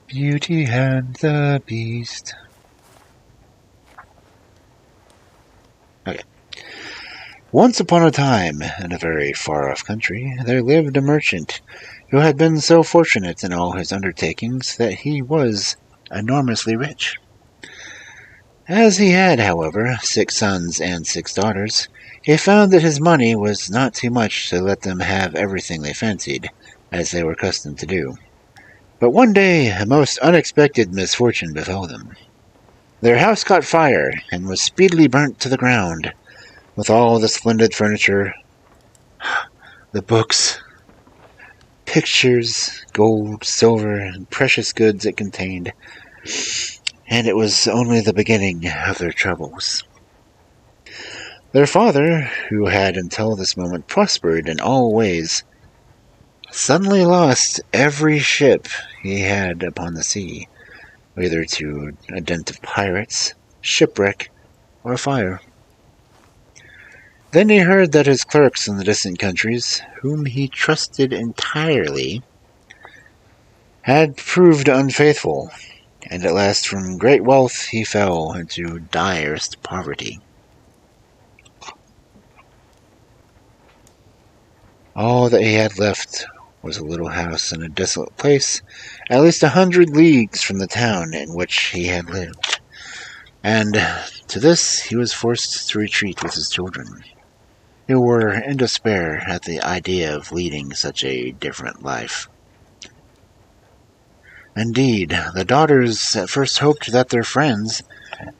Beauty and the Beast. Okay. Once upon a time, in a very far-off country, there lived a merchant who had been so fortunate in all his undertakings that he was enormously rich. As he had, however, 6 sons and 6 daughters, he found that his money was not too much to let them have everything they fancied, as they were accustomed to do. But one day a most unexpected misfortune befell them. Their house caught fire and was speedily burnt to the ground, with all the splendid furniture, the books, pictures, gold, silver, and precious goods it contained, and it was only the beginning of their troubles. Their father, who had until this moment prospered in all ways, suddenly lost every ship he had upon the sea, either to a dint of pirates, shipwreck, or fire. Then he heard that his clerks in the distant countries, whom he trusted entirely, had proved unfaithful, and at last from great wealth he fell into direst poverty. All that he had left was a little house in a desolate place, at least 100 leagues from the town in which he had lived, and to this he was forced to retreat with his children, who were in despair at the idea of leading such a different life. Indeed, the daughters at first hoped that their friends,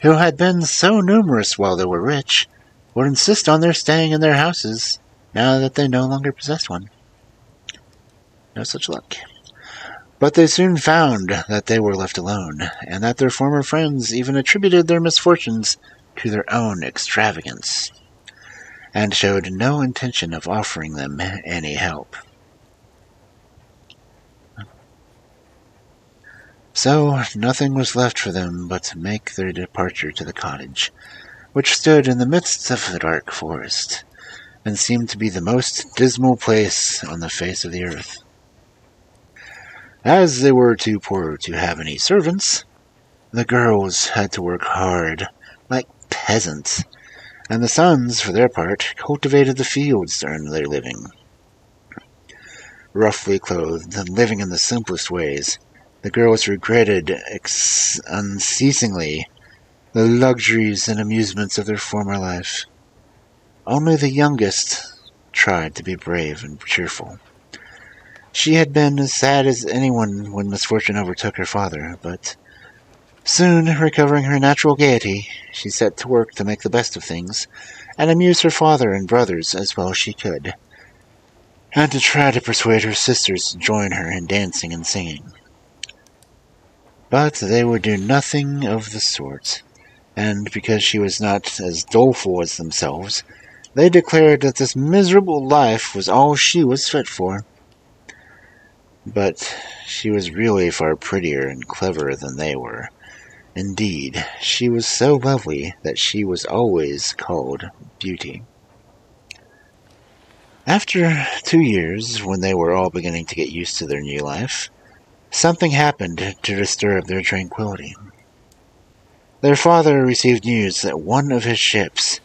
who had been so numerous while they were rich, would insist on their staying in their houses now that they no longer possessed one. No such luck. But they soon found that they were left alone, and that their former friends even attributed their misfortunes to their own extravagance, and showed no intention of offering them any help. So nothing was left for them but to make their departure to the cottage, which stood in the midst of the dark forest, and seemed to be the most dismal place on the face of the earth. As they were too poor to have any servants, the girls had to work hard, like peasants, and the sons, for their part, cultivated the fields to earn their living. Roughly clothed and living in the simplest ways, the girls regretted unceasingly the luxuries and amusements of their former life. Only the youngest tried to be brave and cheerful. She had been as sad as anyone when misfortune overtook her father, but soon recovering her natural gaiety, she set to work to make the best of things, and amuse her father and brothers as well as she could, and to try to persuade her sisters to join her in dancing and singing. But they would do nothing of the sort, and because she was not as doleful as themselves, they declared that this miserable life was all she was fit for. But she was really far prettier and cleverer than they were. Indeed, she was so lovely that she was always called Beauty. After 2 years, when they were all beginning to get used to their new life, something happened to disturb their tranquility. Their father received news that one of his ships,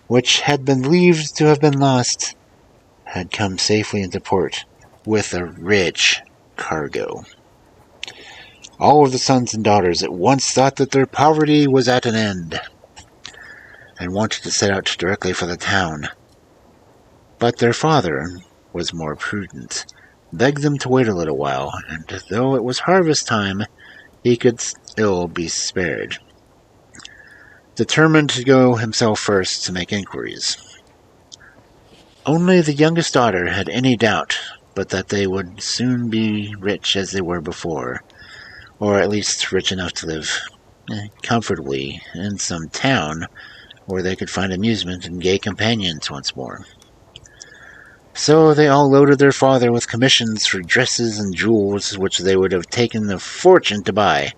which had been believed to have been lost, had come safely into port with a rich cargo. All of the sons and daughters at once thought that their poverty was at an end, and wanted to set out directly for the town. But their father was more prudent, begged them to wait a little while, and though it was harvest time, he could still be spared. Determined to go himself first to make inquiries. Only the youngest daughter had any doubt but that they would soon be rich as they were before, or at least rich enough to live comfortably in some town where they could find amusement and gay companions once more. So they all loaded their father with commissions for dresses and jewels which they would have taken a fortune to buy.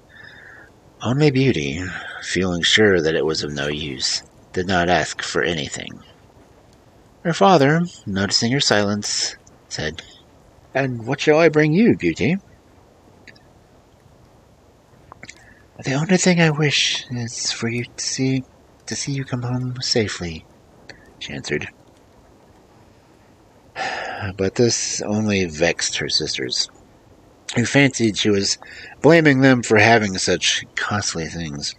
Only Beauty, feeling sure that it was of no use, did not ask for anything. Her father, noticing her silence, said, "And what shall I bring you, Beauty?" The only thing I wish is for you to see you come home safely, she answered. But this only vexed her sisters, who fancied she was blaming them for having such costly things.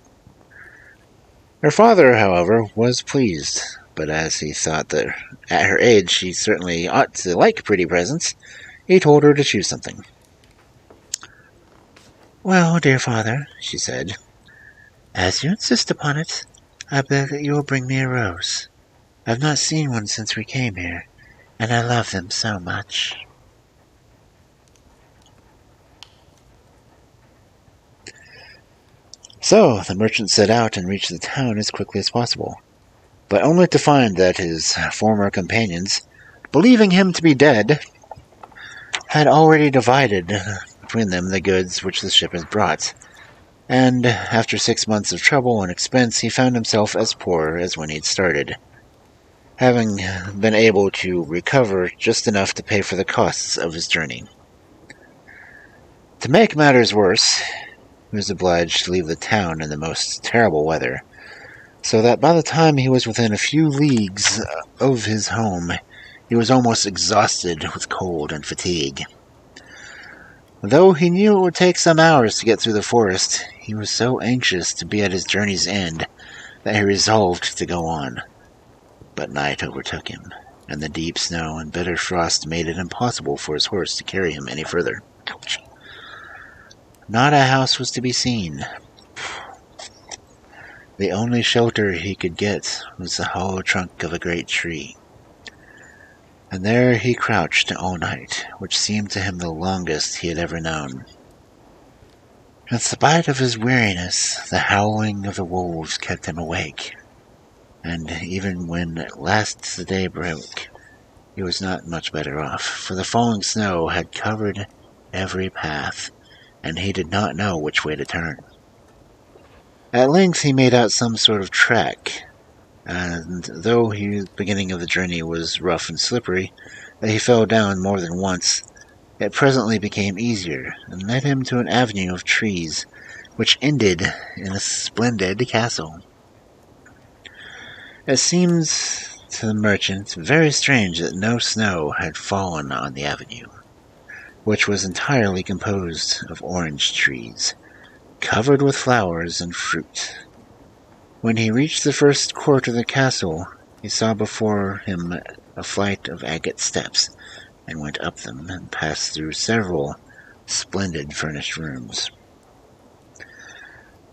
Her father, however, was pleased, but as he thought that at her age she certainly ought to like pretty presents, he told her to choose something. Well, dear father, she said, as you insist upon it, I beg that you will bring me a rose. I've not seen one since we came here, and I love them so much. So the merchant set out and reached the town as quickly as possible, but only to find that his former companions, believing him to be dead, had already divided between them the goods which the ship had brought, and after 6 months of trouble and expense he found himself as poor as when he'd started, having been able to recover just enough to pay for the costs of his journey. To make matters worse, he was obliged to leave the town in the most terrible weather, so that by the time he was within a few leagues of his home, he was almost exhausted with cold and fatigue. Though he knew it would take some hours to get through the forest, he was so anxious to be at his journey's end that he resolved to go on. But night overtook him, and the deep snow and bitter frost made it impossible for his horse to carry him any further. Ouch. Not a house was to be seen. The only shelter he could get was the hollow trunk of a great tree. And there he crouched all night, which seemed to him the longest he had ever known. In spite of his weariness, the howling of the wolves kept him awake, and even when at last the day broke, he was not much better off, for the falling snow had covered every path, and he did not know which way to turn. At length he made out some sort of track, and though the beginning of the journey was rough and slippery, that he fell down more than once, it presently became easier, and led him to an avenue of trees, which ended in a splendid castle. It seems to the merchant very strange that no snow had fallen on the avenue, which was entirely composed of orange trees, covered with flowers and fruit. When he reached the first court of the castle, he saw before him a flight of agate steps, and went up them and passed through several splendid furnished rooms.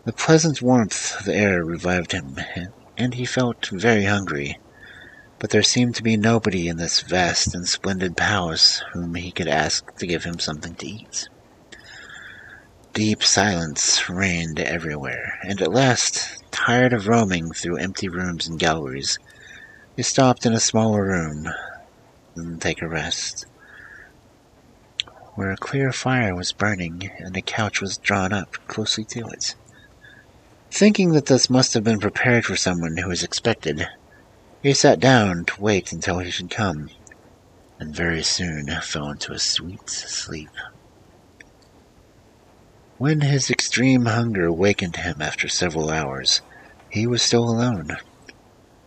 The pleasant warmth of the air revived him, and he felt very hungry, but there seemed to be nobody in this vast and splendid palace whom he could ask to give him something to eat. Deep silence reigned everywhere, and at last, tired of roaming through empty rooms and galleries, he stopped in a smaller room and take a rest, where a clear fire was burning and a couch was drawn up closely to it. Thinking that this must have been prepared for someone who was expected, he sat down to wait until he should come, and very soon fell into a sweet sleep. When his extreme hunger wakened him after several hours, he was still alone,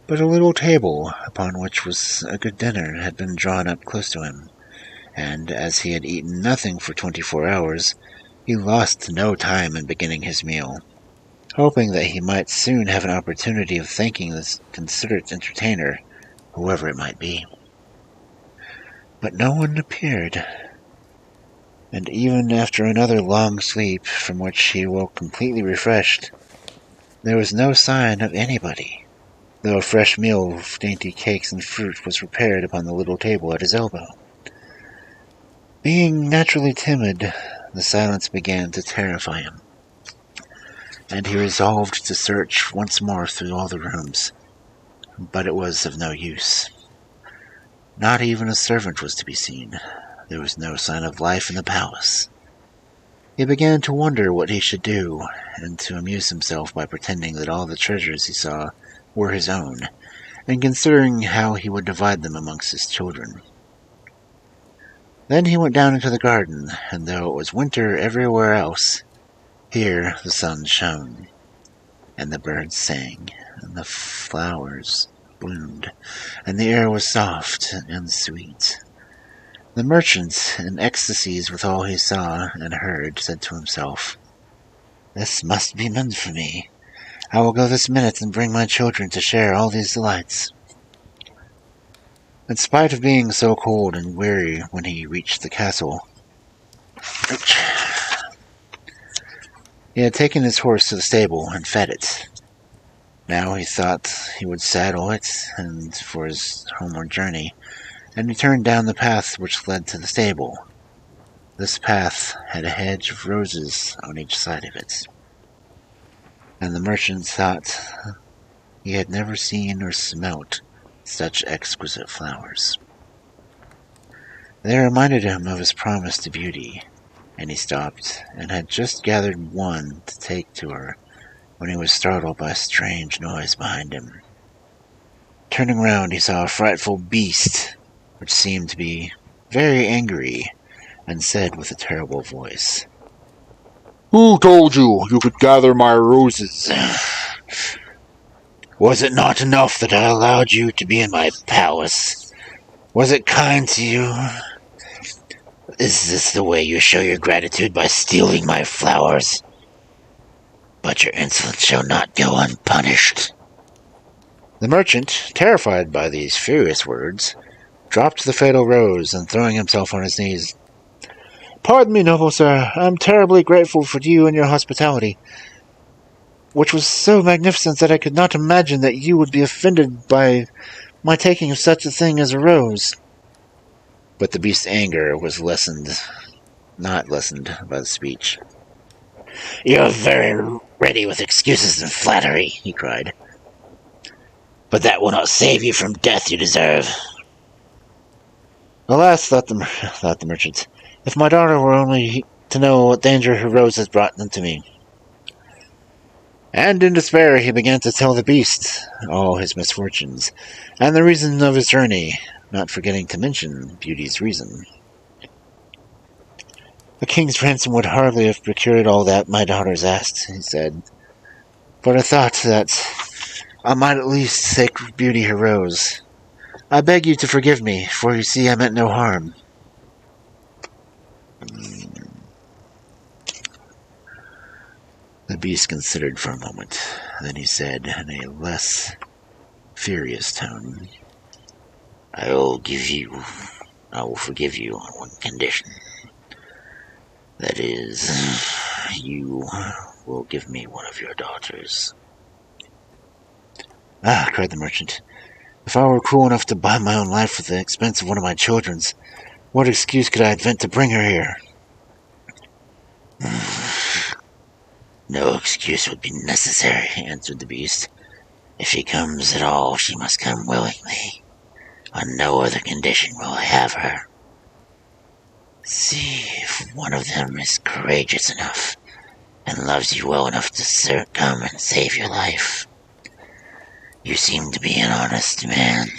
but a little table upon which was a good dinner had been drawn up close to him, and as he had eaten nothing for 24 hours, he lost no time in beginning his meal, hoping that he might soon have an opportunity of thanking this considerate entertainer, whoever it might be. But no one appeared, and even after another long sleep, from which he woke completely refreshed, there was no sign of anybody, though a fresh meal of dainty cakes and fruit was prepared upon the little table at his elbow. Being naturally timid, the silence began to terrify him, and he resolved to search once more through all the rooms, but it was of no use. Not even a servant was to be seen. There was no sign of life in the palace. He began to wonder what he should do, and to amuse himself by pretending that all the treasures he saw were his own, and considering how he would divide them amongst his children. Then he went down into the garden, and though it was winter everywhere else, Here the sun shone, and the birds sang, and the flowers bloomed, and the air was soft and sweet. The merchant, in ecstasies with all he saw and heard, said to himself, "This must be meant for me. I will go this minute and bring my children to share all these delights." In spite of being so cold and weary when he reached the castle, he had taken his horse to the stable and fed it. Now he thought he would saddle it and for his homeward journey, and he turned down the path which led to the stable. This path had a hedge of roses on each side of it, and the merchant thought he had never seen or smelt such exquisite flowers. They reminded him of his promise to Beauty, and he stopped and had just gathered one to take to her when he was startled by a strange noise behind him. Turning round, he saw a frightful beast, which seemed to be very angry, and said with a terrible voice, "Who told you you could gather my roses?" "Was it not enough that I allowed you to be in my palace? Was it kind to you? Is this the way you show your gratitude, by stealing my flowers? But your insolence shall not go unpunished." The merchant, terrified by these furious words, dropped the fatal rose, and throwing himself on his knees, "Pardon me, noble sir, I am terribly grateful for you and your hospitality, which was so magnificent that I could not imagine that you would be offended by my taking of such a thing as a rose." But the beast's anger was not lessened by the speech. "You are very ready with excuses and flattery," he cried. "But that will not save you from death you deserve." "Alas," thought the merchant, "if my daughter were only to know what danger her rose has brought into me." And in despair he began to tell the beast all his misfortunes, and the reason of his journey, not forgetting to mention Beauty's reason. "The king's ransom would hardly have procured all that my daughters asked," he said, "but I thought that I might at least take Beauty her rose. I beg you to forgive me, for you see I meant no harm." The beast considered for a moment. Then he said in a less furious tone, I will forgive you on one condition. That is, you will give me one of your daughters." "Ah," cried the merchant, "if I were cruel enough to buy my own life at the expense of one of my children's, what excuse could I invent to bring her here?" "No excuse would be necessary," answered the beast. "If she comes at all, she must come willingly. On no other condition will I have her. See if one of them is courageous enough and loves you well enough to come and save your life. You seem to be an honest man,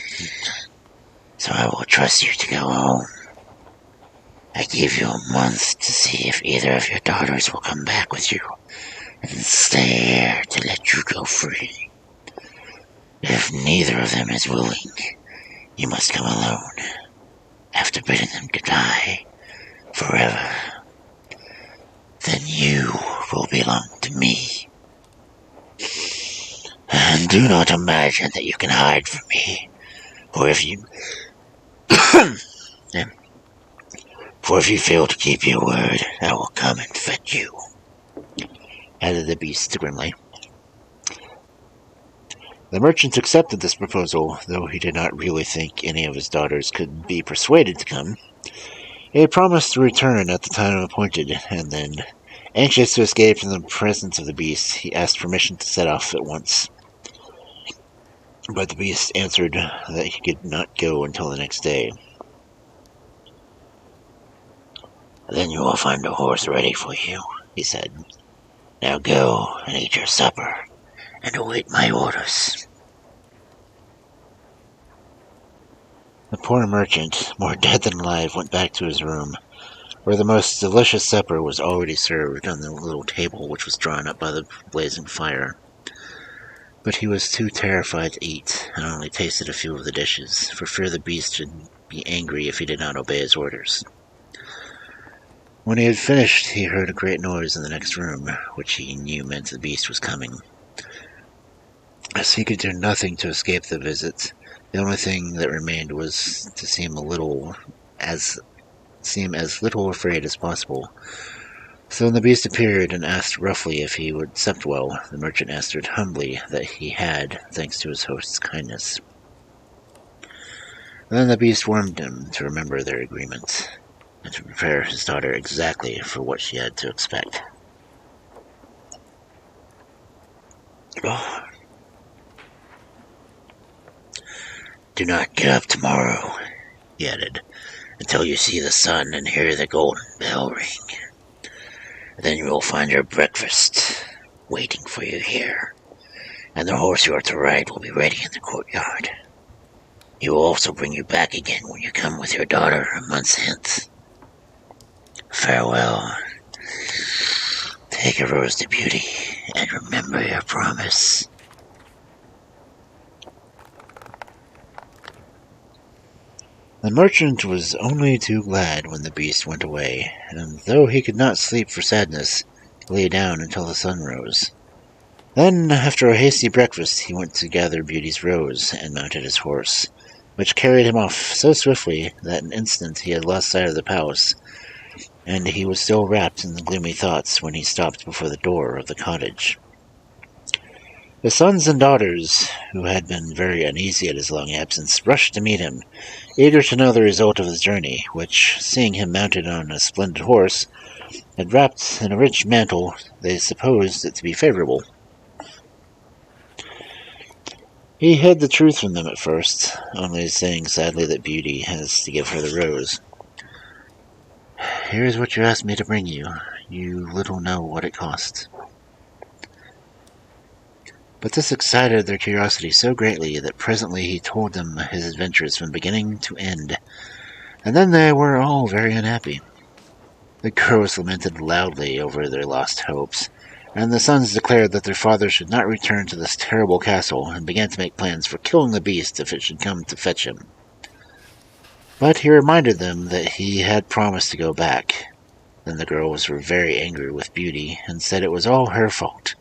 so I will trust you to go home. I give you a month to see if either of your daughters will come back with you, and stay here to let you go free. If neither of them is willing, you must come alone, after bidding them goodbye forever. Then you will belong to me. And do not imagine that you can hide from me, for if you fail to keep your word, I will come and fetch you," added the beast grimly. The merchant accepted this proposal, though he did not really think any of his daughters could be persuaded to come. He had promised to return at the time appointed, and then, anxious to escape from the presence of the beast, he asked permission to set off at once. But the beast answered that he could not go until the next day. "Then you will find a horse ready for you," he said. "Now go and eat your supper, and await my orders." The poor merchant, more dead than alive, went back to his room, where the most delicious supper was already served on the little table which was drawn up by the blazing fire. But he was too terrified to eat, and only tasted a few of the dishes, for fear the beast should be angry if he did not obey his orders. When he had finished, he heard a great noise in the next room, which he knew meant the beast was coming. As he could do nothing to escape the visit, the only thing that remained was to seem as little afraid as possible. So when the beast appeared and asked roughly if he would sup well, the merchant answered humbly that he had, thanks to his host's kindness. Then the beast warned him to remember their agreement, and to prepare his daughter exactly for what she had to expect. Oh. Do not get up tomorrow, he added, until you see the sun and hear the golden bell ring. Then you will find your breakfast waiting for you here, and the horse you are to ride will be ready in the courtyard. He will also bring you back again when you come with your daughter a month hence. Farewell. Take a rose to beauty, and remember your promise. The merchant was only too glad when the beast went away, and though he could not sleep for sadness, he lay down until the sun rose. Then, after a hasty breakfast, he went to gather Beauty's rose and mounted his horse, which carried him off so swiftly that in an instant he had lost sight of the palace, and he was still wrapped in the gloomy thoughts when he stopped before the door of the cottage. His sons and daughters, who had been very uneasy at his long absence, rushed to meet him, eager to know the result of his journey, which, seeing him mounted on a splendid horse, and wrapped in a rich mantle, they supposed it to be favorable. He hid the truth from them at first, only saying sadly that Beauty has to give her the rose. Here is what you asked me to bring you. You little know what it cost. But this excited their curiosity so greatly that presently he told them his adventures from beginning to end, and then they were all very unhappy. The girls lamented loudly over their lost hopes, and the sons declared that their father should not return to this terrible castle, and began to make plans for killing the beast if it should come to fetch him. But he reminded them that he had promised to go back. Then the girls were very angry with Beauty, and said it was all her fault,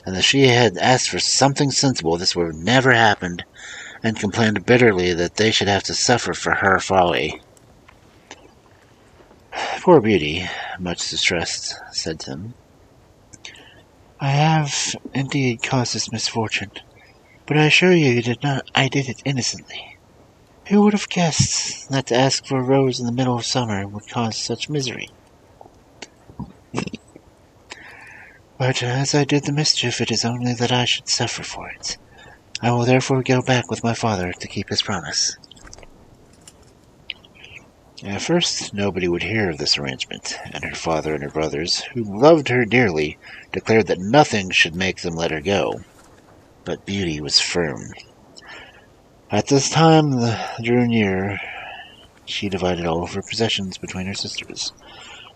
and that she had asked for something sensible this would have never happened, and complained bitterly that they should have to suffer for her folly. Poor Beauty, much distressed, said to him, I have indeed caused this misfortune, but I assure you I did it innocently. Who would have guessed that to ask for a rose in the middle of summer would cause such misery? But as I did the mischief, it is only that I should suffer for it. I will therefore go back with my father to keep his promise. At first, nobody would hear of this arrangement, and her father and her brothers, who loved her dearly, declared that nothing should make them let her go. But Beauty was firm. At this time drew near, she divided all of her possessions between her sisters,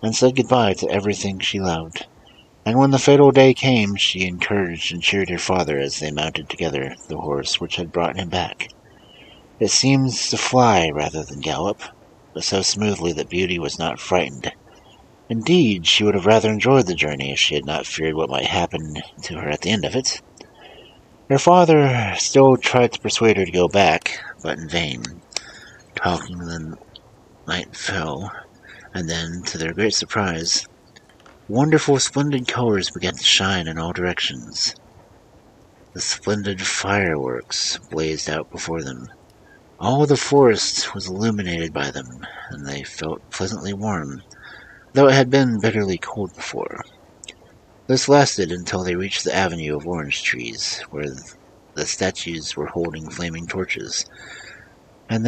and said goodbye to everything she loved. And when the fatal day came, she encouraged and cheered her father as they mounted together the horse which had brought him back. It seemed to fly rather than gallop, but so smoothly that Beauty was not frightened. Indeed, she would have rather enjoyed the journey if she had not feared what might happen to her at the end of it. Her father still tried to persuade her to go back, but in vain. Talking the night fell, and then, to their great surprise, wonderful, splendid colors began to shine in all directions. The splendid fireworks blazed out before them. All the forest was illuminated by them, and they felt pleasantly warm, though it had been bitterly cold before. This lasted until they reached the avenue of orange trees, where the statues were holding flaming torches, and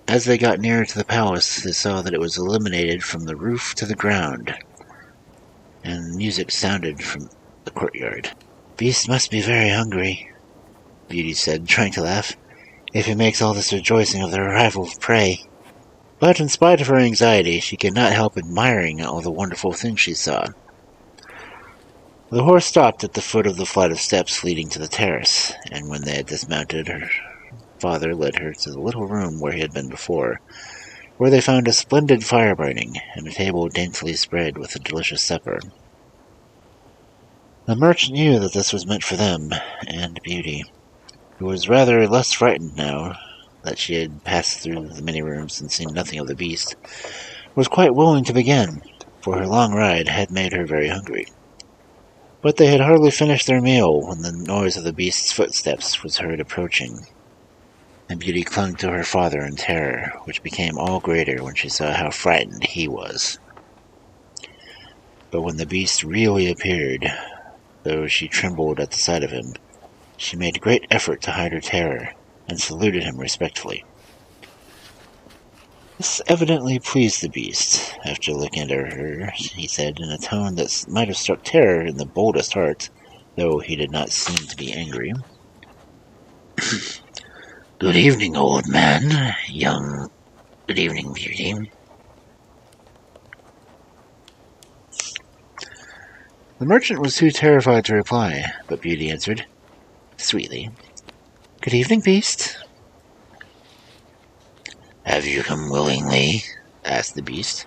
as they got nearer to the palace, they saw that it was illuminated from the roof to the ground, and music sounded from the courtyard. Beast must be very hungry, Beauty said, trying to laugh, if he makes all this rejoicing of the arrival of prey. But in spite of her anxiety, she could not help admiring all the wonderful things she saw. The horse stopped at the foot of the flight of steps leading to the terrace, and when they had dismounted, her father led her to the little room where he had been before, where they found a splendid fire burning, and a table daintily spread with a delicious supper. The merchant knew that this was meant for them, and Beauty, who was rather less frightened now that she had passed through the many rooms and seen nothing of the beast, was quite willing to begin, for her long ride had made her very hungry. But they had hardly finished their meal when the noise of the beast's footsteps was heard approaching, and Beauty clung to her father in terror, which became all greater when she saw how frightened he was. But when the beast really appeared, though she trembled at the sight of him, she made great effort to hide her terror, and saluted him respectfully. This evidently pleased the beast. After looking at her, he said in a tone that might have struck terror in the boldest heart, though he did not seem to be angry. "Good evening, old man. Good evening, Beauty." The merchant was too terrified to reply, but Beauty answered, sweetly, "Good evening, beast." "Have you come willingly?" asked the beast.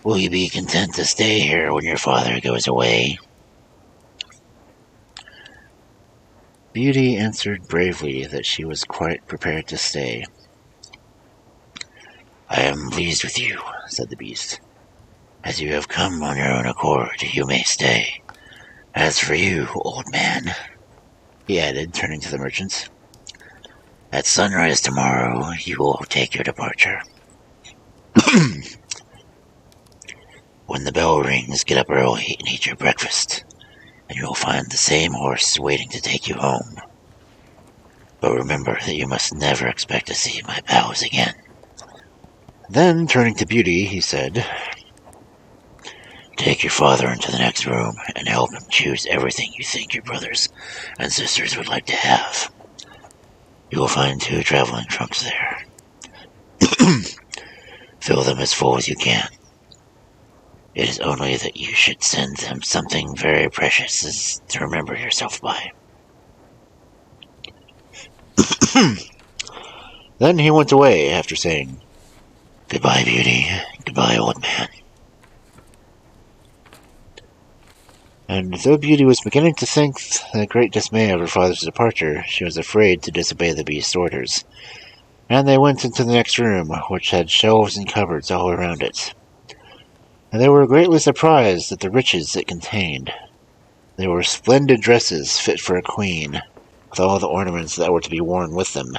"Will you be content to stay here when your father goes away?" Beauty answered bravely that she was quite prepared to stay. "I am pleased with you," said the beast. "As you have come on your own accord, you may stay. As for you, old man," he added, turning to the merchants, "at sunrise tomorrow you will take your departure. When the bell rings, get up early and eat your breakfast, and you will find the same horse waiting to take you home. But remember that you must never expect to see my pals again." Then, turning to Beauty, he said, "Take your father into the next room and help him choose everything you think your brothers and sisters would like to have. You will find 2 traveling trunks there. Fill them as full as you can. It is only that you should send them something very precious to remember yourself by." Then he went away after saying, "Goodbye, Beauty. Goodbye, old man." And though Beauty was beginning to think the great dismay of her father's departure, she was afraid to disobey the beast's orders, and they went into the next room, which had shelves and cupboards all around it. And they were greatly surprised at the riches it contained. There were splendid dresses fit for a queen, with all the ornaments that were to be worn with them.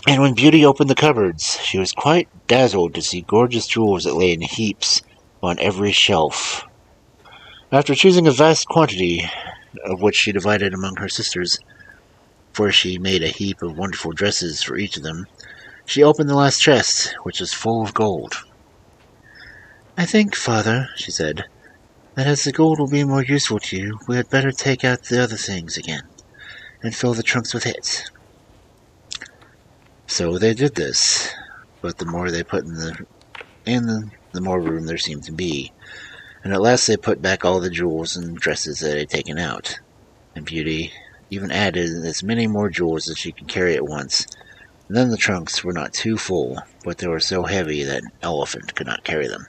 And when Beauty opened the cupboards, she was quite dazzled to see gorgeous jewels that lay in heaps on every shelf. After choosing a vast quantity, of which she divided among her sisters, for she made a heap of wonderful dresses for each of them, she opened the last chest, which was full of gold. "I think, father," she said, "that as the gold will be more useful to you, we had better take out the other things again, and fill the trunks with it." So they did this, but the more they put in the more room there seemed to be, and at last they put back all the jewels and dresses that they had taken out, and Beauty even added as many more jewels as she could carry at once. And then the trunks were not too full, but they were so heavy that an elephant could not carry them.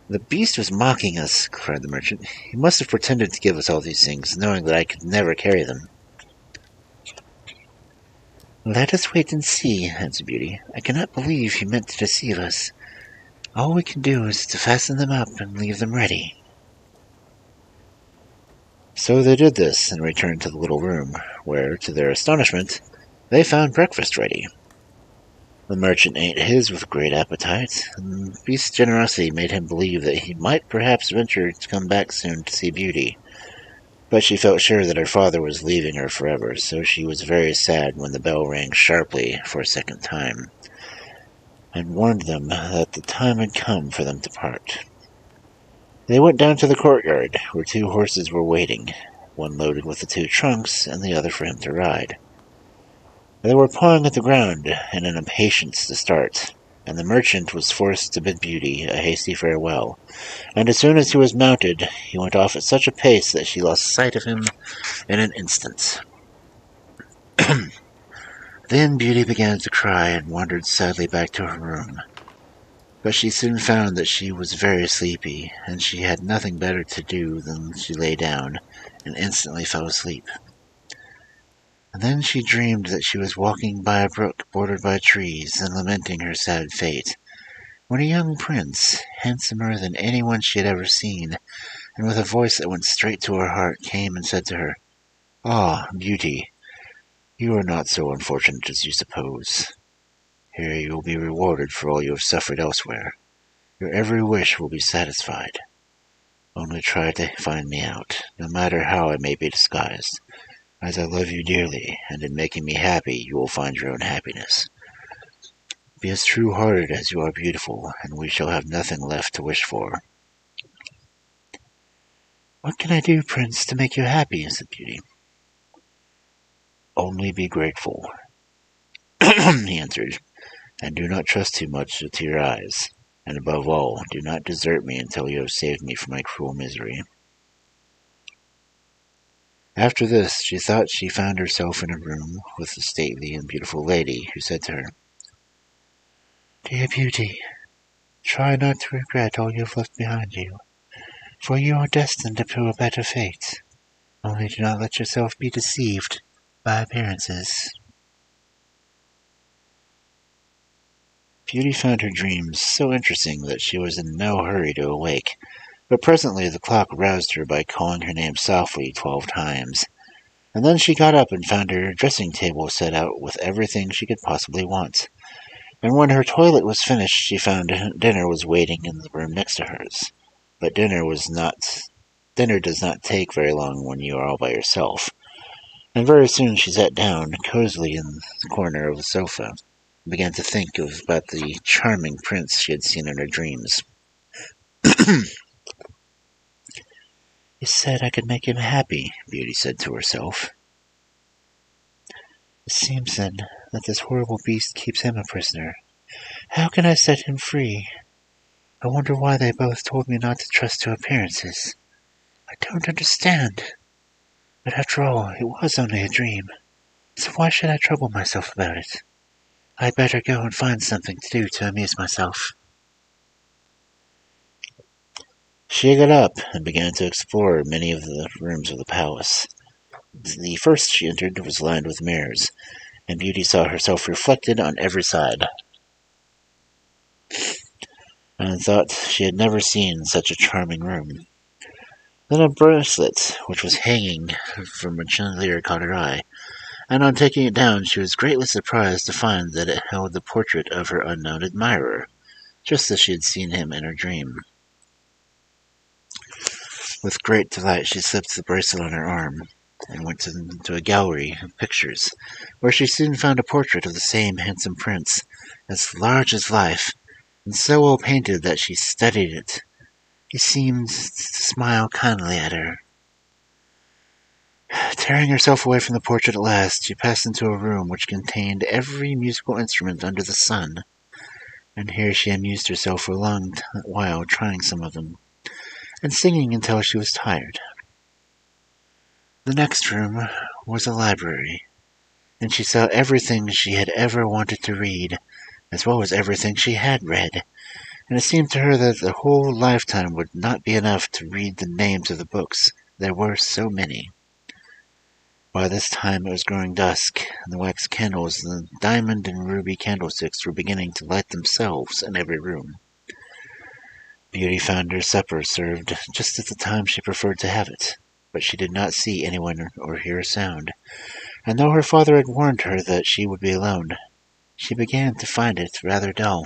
"The beast was mocking us," cried the merchant. "He must have pretended to give us all these things, knowing that I could never carry them." "Let us wait and see," answered Beauty. "I cannot believe he meant to deceive us. All we can do is to fasten them up and leave them ready." So they did this, and returned to the little room, where, to their astonishment, they found breakfast ready. The merchant ate his with great appetite, and the beast's generosity made him believe that he might perhaps venture to come back soon to see Beauty. But she felt sure that her father was leaving her forever, so she was very sad when the bell rang sharply for a second time, and warned them that the time had come for them to part. They went down to the courtyard, where 2 horses were waiting, one loaded with the 2 trunks, and the other for him to ride. They were pawing at the ground in an impatience to start, and the merchant was forced to bid Beauty a hasty farewell, and as soon as he was mounted, he went off at such a pace that she lost sight of him in an instant. Then Beauty began to cry and wandered sadly back to her room. But she soon found that she was very sleepy, and she had nothing better to do than she lay down and instantly fell asleep. And then she dreamed that she was walking by a brook bordered by trees and lamenting her sad fate, when a young prince, handsomer than anyone she had ever seen, and with a voice that went straight to her heart, came and said to her, "Ah, Beauty, you are not so unfortunate as you suppose. Here you will be rewarded for all you have suffered elsewhere. Your every wish will be satisfied. Only try to find me out, no matter how I may be disguised, as I love you dearly, and in making me happy you will find your own happiness. Be as true-hearted as you are beautiful, and we shall have nothing left to wish for." "What can I do, Prince, to make you happy?" said Beauty. "Only be grateful," he answered, "and do not trust too much to your eyes. And above all, do not desert me until you have saved me from my cruel misery." After this, she thought she found herself in a room with a stately and beautiful lady, who said to her, "Dear Beauty, try not to regret all you have left behind you, for you are destined to a better fate. Only do not let yourself be deceived by appearances." Beauty found her dreams so interesting that she was in no hurry to awake, but presently the clock roused her by calling her name softly 12 times, and then she got up and found her dressing table set out with everything she could possibly want. And when her toilet was finished, she found dinner was waiting in the room next to hers. But dinner does not take very long when you are all by yourself, and very soon she sat down cozily in the corner of the sofa, and began to think about the charming prince she had seen in her dreams. "You said I could make him happy," Beauty said to herself. "It seems, then, that this horrible beast keeps him a prisoner. How can I set him free? I wonder why they both told me not to trust to appearances. I don't understand. But after all, it was only a dream, so why should I trouble myself about it? I'd better go and find something to do to amuse myself." She got up and began to explore many of the rooms of the palace. The first she entered was lined with mirrors, and Beauty saw herself reflected on every side, and thought she had never seen such a charming room. Then a bracelet, which was hanging from a chandelier, caught her eye, and on taking it down she was greatly surprised to find that it held the portrait of her unknown admirer, just as she had seen him in her dream. With great delight she slipped the bracelet on her arm, and went to a gallery of pictures, where she soon found a portrait of the same handsome prince, as large as life, and so well painted that she studied it. He seemed to smile kindly at her. Tearing herself away from the portrait at last, she passed into a room which contained every musical instrument under the sun, and here she amused herself for a long while trying some of them, and singing until she was tired. The next room was a library, and she saw everything she had ever wanted to read, as well as everything she had read, and it seemed to her that the whole lifetime would not be enough to read the names of the books, there were so many. By this time it was growing dusk, and the wax candles and the diamond and ruby candlesticks were beginning to light themselves in every room. Beauty found her supper served just at the time she preferred to have it, but she did not see anyone or hear a sound, and though her father had warned her that she would be alone, she began to find it rather dull.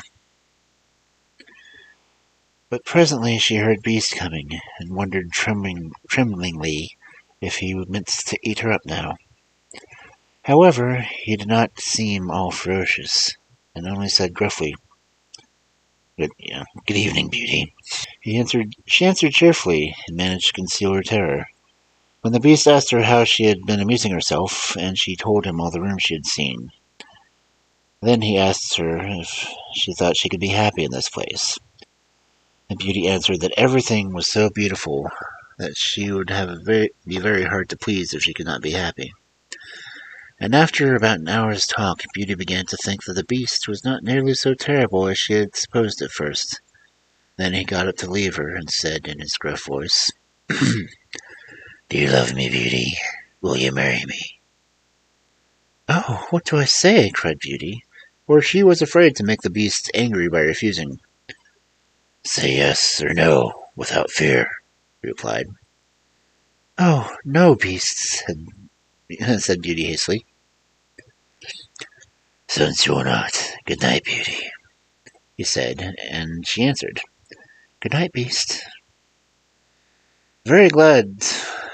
But presently she heard Beast coming, and wondered tremblingly if he meant to eat her up now. However, he did not seem all ferocious, and only said gruffly, Good evening, Beauty." She answered cheerfully, and managed to conceal her terror. When the beast asked her how she had been amusing herself, and she told him all the rooms she had seen, Then he asked her if she thought she could be happy in this place, and Beauty answered that everything was so beautiful that she would be very hard to please if she could not be happy. And after about an hour's talk, Beauty began to think that the beast was not nearly so terrible as she had supposed at first. Then he got up to leave her and said in his gruff voice, "Do you love me, Beauty? Will you marry me?" "Oh, what do I say?" cried Beauty, for she was afraid to make the beast angry by refusing. "Say yes or no, without fear," he replied. "Oh, no, beast," said Beauty hastily. "Since you will not, good night, Beauty," he said, and she answered, "Good night, beast." Very glad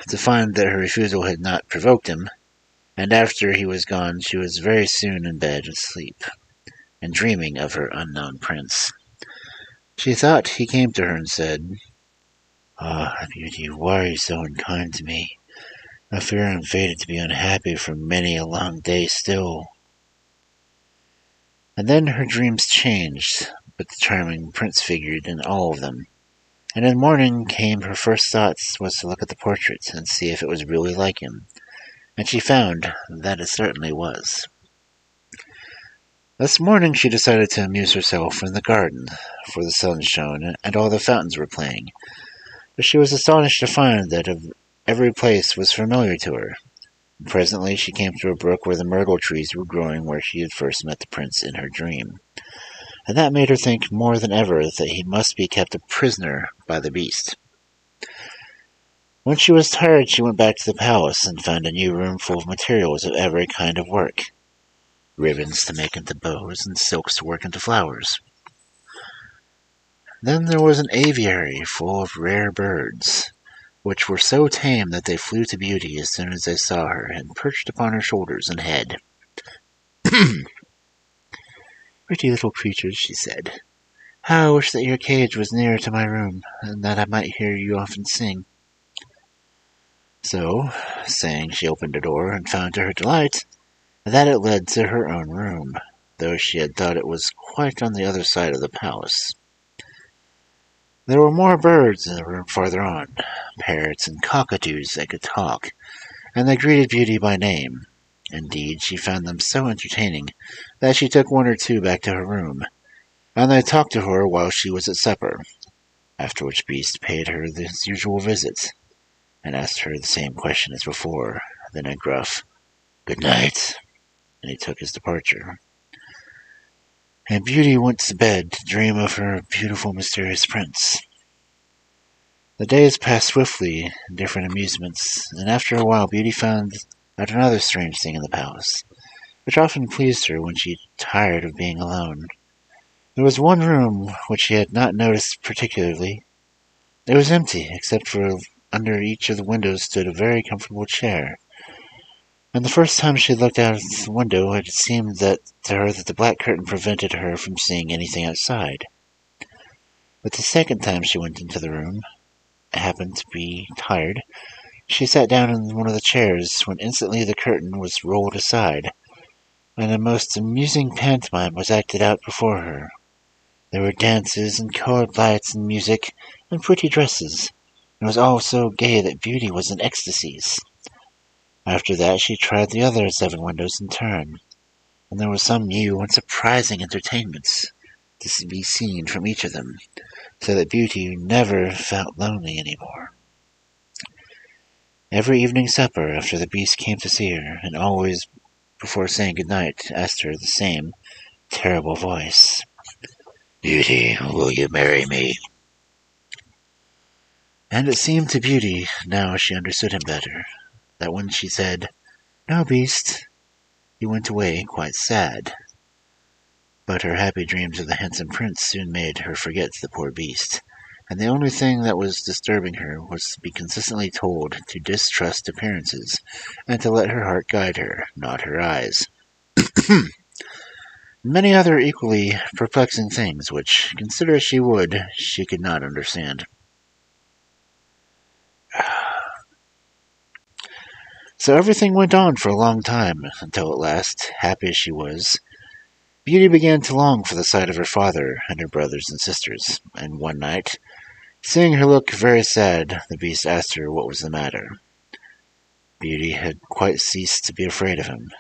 to find that her refusal had not provoked him, and after he was gone she was very soon in bed asleep, and dreaming of her unknown prince. She thought he came to her and said, "Ah, Beauty, why are you so unkind to me? I fear I am fated to be unhappy for many a long day still." And then her dreams changed, but the charming prince figured in all of them. And in the morning came her first thoughts was to look at the portrait and see if it was really like him, and she found that it certainly was. This morning she decided to amuse herself in the garden, for the sun shone and all the fountains were playing, but she was astonished to find that every place was familiar to her. And presently she came to a brook where the myrtle trees were growing where she had first met the prince in her dream, and that made her think more than ever that he must be kept a prisoner by the beast. When she was tired she went back to the palace and found a new room full of materials of every kind of work, ribbons to make into bows and silks to work into flowers. Then there was an aviary full of rare birds, which were so tame that they flew to Beauty as soon as they saw her and perched upon her shoulders and head. "Pretty little creatures," she said, "how I wish that your cage was nearer to my room, and that I might hear you often sing." So, saying, she opened a door and found to her delight that it led to her own room, though she had thought it was quite on the other side of the palace. There were more birds in the room farther on, parrots and cockatoos that could talk, and they greeted Beauty by name. Indeed, she found them so entertaining that she took one or two back to her room, and they talked to her while she was at supper, after which Beast paid her his usual visit, and asked her the same question as before, then a gruff "Good night," and he took his departure. And Beauty went to bed to dream of her beautiful, mysterious prince. The days passed swiftly in different amusements, and after a while Beauty found out another strange thing in the palace, which often pleased her when she tired of being alone. There was one room which she had not noticed particularly. It was empty, except for under each of the windows stood a very comfortable chair. And the first time she looked out of the window it seemed to her that the black curtain prevented her from seeing anything outside. But the second time she went into the room, happened to be tired, she sat down in one of the chairs, when instantly the curtain was rolled aside, and a most amusing pantomime was acted out before her. There were dances, and colored lights, and music, and pretty dresses. It was all so gay that Beauty was in ecstasies. After that she tried the other 7 windows in turn, and there were some new and surprising entertainments to be seen from each of them, so that Beauty never felt lonely any more. Every evening supper after the beast came to see her, and always before saying good night asked her the same terrible voice, "Beauty, will you marry me?" And it seemed to Beauty, now she understood him better, that when she said, "No, beast," he went away quite sad. But her happy dreams of the handsome prince soon made her forget the poor beast, and the only thing that was disturbing her was to be consistently told to distrust appearances, and to let her heart guide her, not her eyes. Many other equally perplexing things which, consider as she would, she could not understand. So everything went on for a long time, until at last, happy as she was, Beauty began to long for the sight of her father and her brothers and sisters, and one night, seeing her look very sad, the beast asked her what was the matter. Beauty had quite ceased to be afraid of him.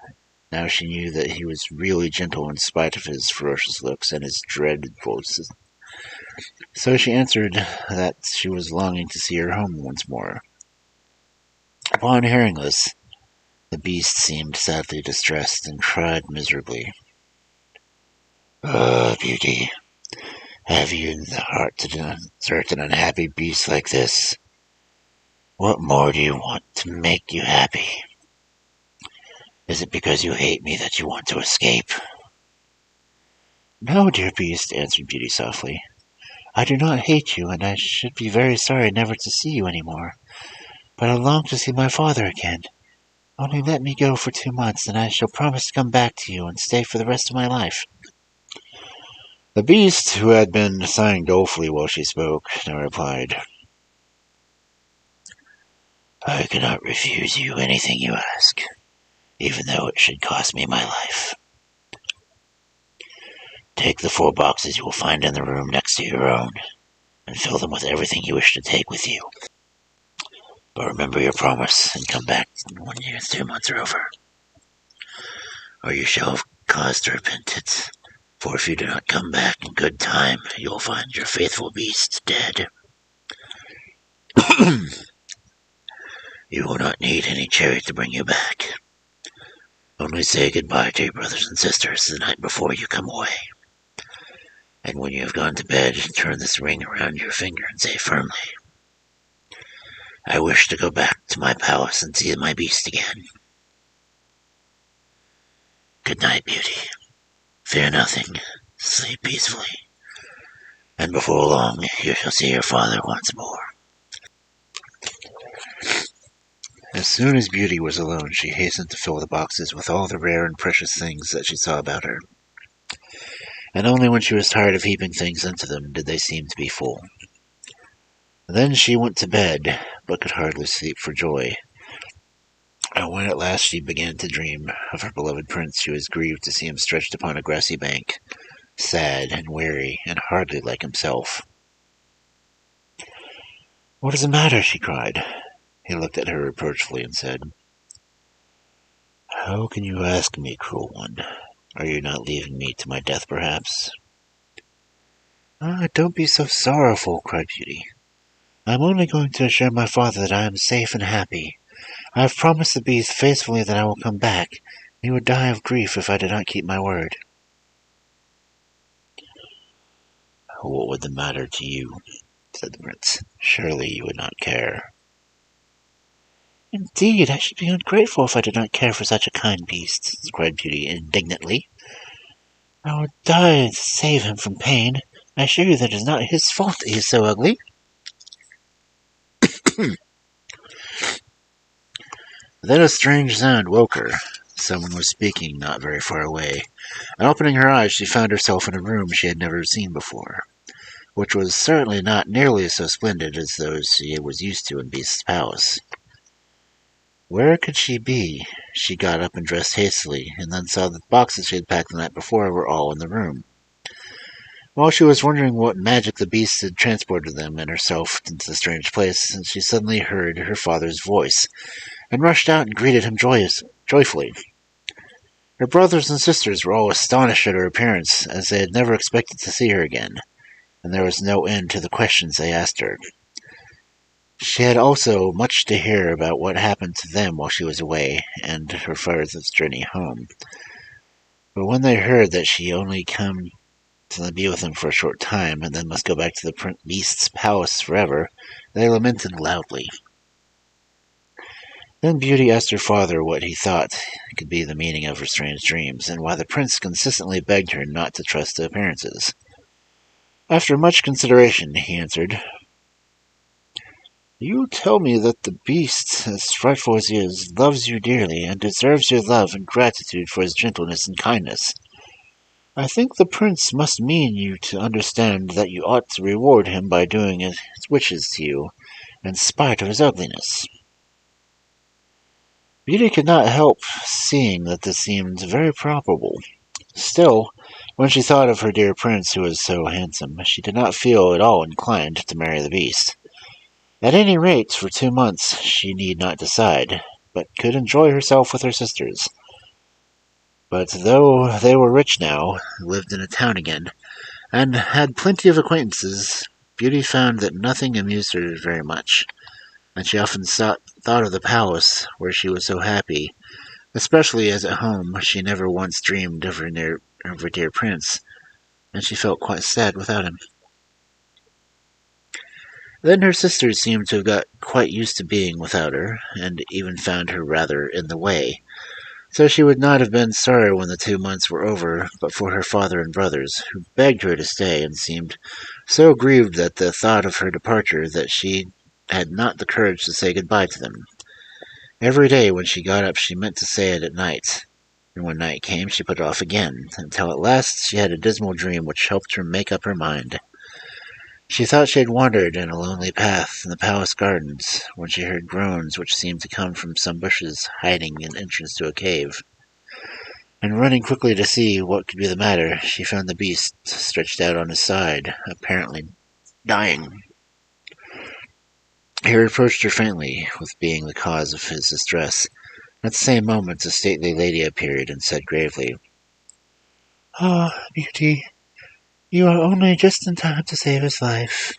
Now she knew that he was really gentle in spite of his ferocious looks and his dreaded voices. So she answered that she was longing to see her home once more. Upon hearing this, the beast seemed sadly distressed and cried miserably. "Ah, Beauty, have you the heart to desert an unhappy beast like this? What more do you want to make you happy? Is it because you hate me that you want to escape?" "No, dear beast," answered Beauty softly. "I do not hate you, and I should be very sorry never to see you any more. But I long to see my father again. Only let me go for 2 months, and I shall promise to come back to you and stay for the rest of my life." The beast, who had been sighing dolefully while she spoke, now replied, "I cannot refuse you anything you ask, even though it should cost me my life. Take the 4 boxes you will find in the room next to your own, and fill them with everything you wish to take with you. But remember your promise, and come back when your 2 months are over, or you shall have cause to repent it. For if you do not come back in good time, you will find your faithful beast dead. You will not need any chariot to bring you back. Only say goodbye to your brothers and sisters the night before you come away. And when you have gone to bed, turn this ring around your finger and say firmly, 'I wish to go back to my palace and see my beast again.' Good night, Beauty. Fear nothing. Sleep peacefully. And before long, you shall see your father once more." As soon as Beauty was alone, she hastened to fill the boxes with all the rare and precious things that she saw about her. And only when she was tired of heaping things into them did they seem to be full. Then she went to bed, but could hardly sleep for joy. And when at last she began to dream of her beloved prince, she was grieved to see him stretched upon a grassy bank, sad and weary, and hardly like himself. "What is the matter?" she cried. He looked at her reproachfully and said, "How can you ask me, cruel one? Are you not leaving me to my death, perhaps?" "Ah, don't be so sorrowful," cried Beauty. "I am only going to assure my father that I am safe and happy. I have promised the beast faithfully that I will come back. He would die of grief if I did not keep my word." "What would the matter to you?" said the prince. "Surely you would not care." "Indeed, I should be ungrateful if I did not care for such a kind beast," cried Beauty indignantly. "I would die to save him from pain. I assure you that it is not his fault that he is so ugly." Then a strange sound woke her. Someone was speaking not very far away, and opening her eyes she found herself in a room she had never seen before, which was certainly not nearly so splendid as those she was used to in Beast's palace. Where could she be? She got up and dressed hastily, and then saw that the boxes she had packed the night before were all in the room. While she was wondering what magic the beast had transported them and herself into the strange place, she suddenly heard her father's voice, and rushed out and greeted him joyfully. Her brothers and sisters were all astonished at her appearance, as they had never expected to see her again, and there was no end to the questions they asked her. She had also much to hear about what happened to them while she was away, and her father's journey home. But when they heard that she only came to be with him for a short time, and then must go back to the beast's palace forever, they lamented loudly. Then Beauty asked her father what he thought could be the meaning of her strange dreams, and why the prince consistently begged her not to trust to appearances. After much consideration, he answered, "You tell me that the beast, as frightful as he is, loves you dearly, and deserves your love and gratitude for his gentleness and kindness. I think the prince must mean you to understand that you ought to reward him by doing his wishes to you, in spite of his ugliness." Beauty could not help seeing that this seemed very probable. Still, when she thought of her dear prince who was so handsome, she did not feel at all inclined to marry the beast. At any rate, for 2 months she need not decide, but could enjoy herself with her sisters. But though they were rich now, lived in a town again, and had plenty of acquaintances, Beauty found that nothing amused her very much, and she often thought of the palace where she was so happy, especially as at home she never once dreamed of her dear prince, and she felt quite sad without him. Then her sisters seemed to have got quite used to being without her, and even found her rather in the way, so she would not have been sorry when the 2 months were over, but for her father and brothers, who begged her to stay and seemed so grieved at the thought of her departure that she had not the courage to say goodbye to them. Every day when she got up she meant to say it at night, and when night came she put it off again, until at last she had a dismal dream which helped her make up her mind. She thought she had wandered in a lonely path in the palace gardens, when she heard groans which seemed to come from some bushes hiding an entrance to a cave. And running quickly to see what could be the matter, she found the beast stretched out on his side, apparently dying. He reproached her faintly with being the cause of his distress. At the same moment a stately lady appeared and said gravely, "Ah, Beauty, you are only just in time to save his life.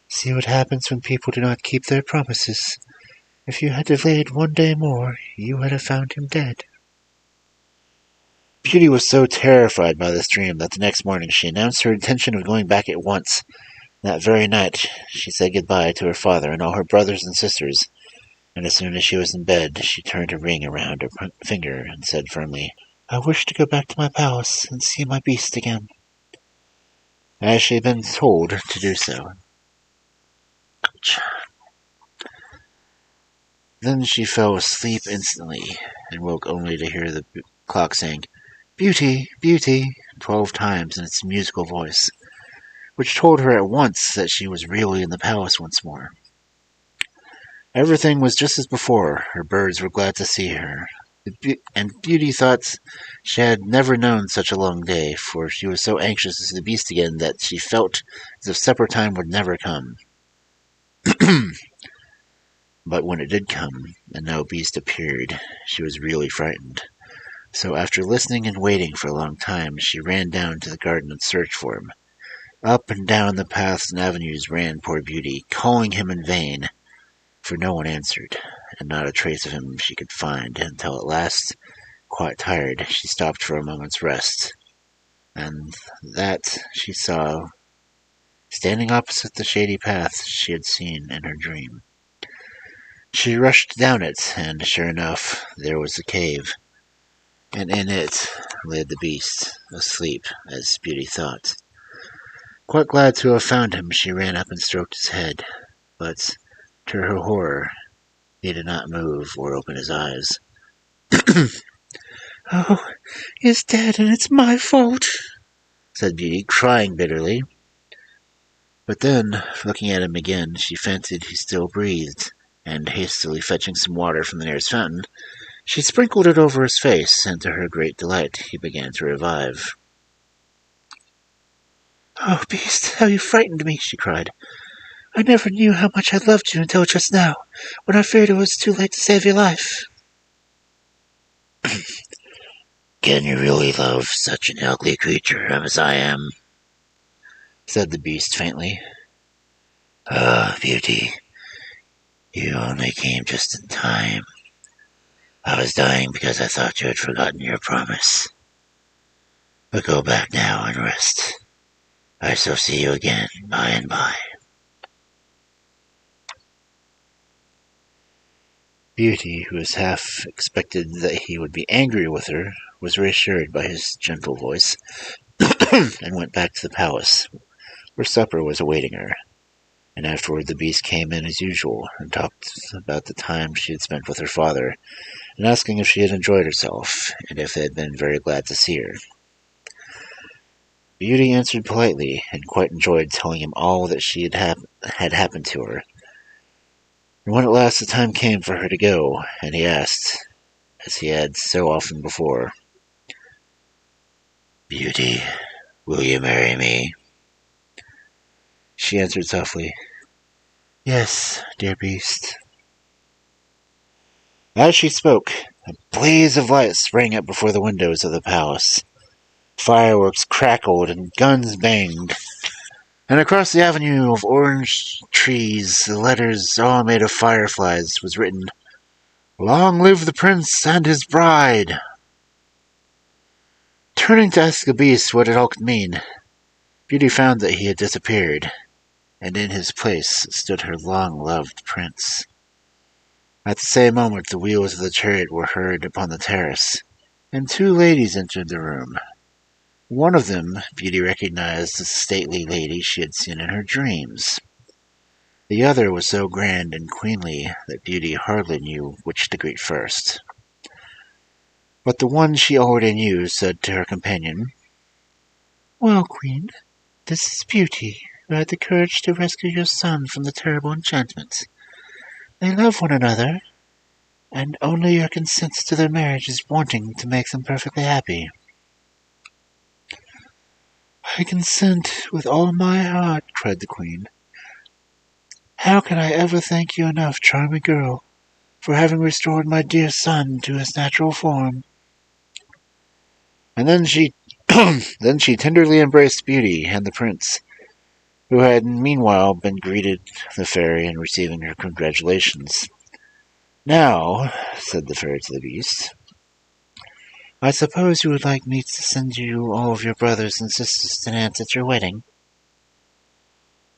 See what happens when people do not keep their promises. If you had delayed one day more, you would have found him dead." Beauty was so terrified by this dream that the next morning she announced her intention of going back at once. That very night she said goodbye to her father and all her brothers and sisters, and as soon as she was in bed she turned a ring around her finger and said firmly, "I wish to go back to my palace and see my beast again," as she had been told to do so. Then she fell asleep instantly, and woke only to hear the clock saying, "Beauty, Beauty," 12 times in its musical voice, which told her at once that she was really in the palace once more. Everything was just as before. Her birds were glad to see her, and Beauty thought she had never known such a long day, for she was so anxious to see the beast again that she felt as if supper time would never come. But when it did come, and no beast appeared, she was really frightened. So after listening and waiting for a long time, she ran down to the garden and searched for him. Up and down the paths and avenues ran poor Beauty, calling him in vain, for no one answered, and not a trace of him she could find, until at last, quite tired, she stopped for a moment's rest, and that she saw, standing opposite the shady path she had seen in her dream. She rushed down it, and sure enough, there was the cave, and in it lay the beast, asleep, as Beauty thought. Quite glad to have found him, she ran up and stroked his head, but, to her horror, he did not move or open his eyes. "Oh, he's dead, and it's my fault," said Beauty, crying bitterly. But then, looking at him again, she fancied he still breathed, and hastily fetching some water from the nearest fountain, she sprinkled it over his face, and to her great delight he began to revive. "Oh, beast, how you frightened me," she cried. "I never knew how much I loved you until just now, when I feared it was too late to save your life." "Can you really love such an ugly creature as I am?" said the beast faintly. "Ah, Beauty, you only came just in time. I was dying because I thought you had forgotten your promise. But go back now and rest. I shall see you again by and by." Beauty, who was half expected that he would be angry with her, was reassured by his gentle voice, and went back to the palace, where supper was awaiting her. And afterward the beast came in as usual, and talked about the time she had spent with her father, and asking if she had enjoyed herself, and if they had been very glad to see her. Beauty answered politely, and quite enjoyed telling him all that had happened to her. And when at last the time came for her to go, and he asked, as he had so often before, Beauty, will you marry me? She answered softly, Yes, dear beast. As she spoke, a blaze of light sprang up before the windows of the palace. Fireworks crackled and guns banged, and across the avenue of orange trees, the letters, all made of fireflies, was written, Long live the prince and his bride! Turning to ask the beast what it all could mean, Beauty found that he had disappeared, and in his place stood her long-loved prince. At the same moment the wheels of the chariot were heard upon the terrace, and two ladies entered the room. One of them Beauty recognized as the stately lady she had seen in her dreams. The other was so grand and queenly that Beauty hardly knew which to greet first. But the one she already knew said to her companion, Well, Queen, this is Beauty, who had the courage to rescue your son from the terrible enchantment. They love one another, and only your consent to their marriage is wanting to make them perfectly happy. I consent with all my heart, cried the Queen. How can I ever thank you enough, charming girl, for having restored my dear son to his natural form? And then she tenderly embraced Beauty and the prince, who had meanwhile been greeted the fairy and receiving her congratulations. Now, said the fairy to the beast, I suppose you would like me to send you all of your brothers and sisters to dance at your wedding?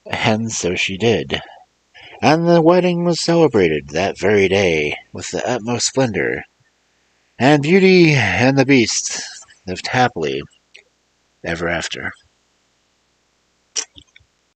And so she did. And the wedding was celebrated that very day with the utmost splendor, and Beauty and the Beast lived happily ever after.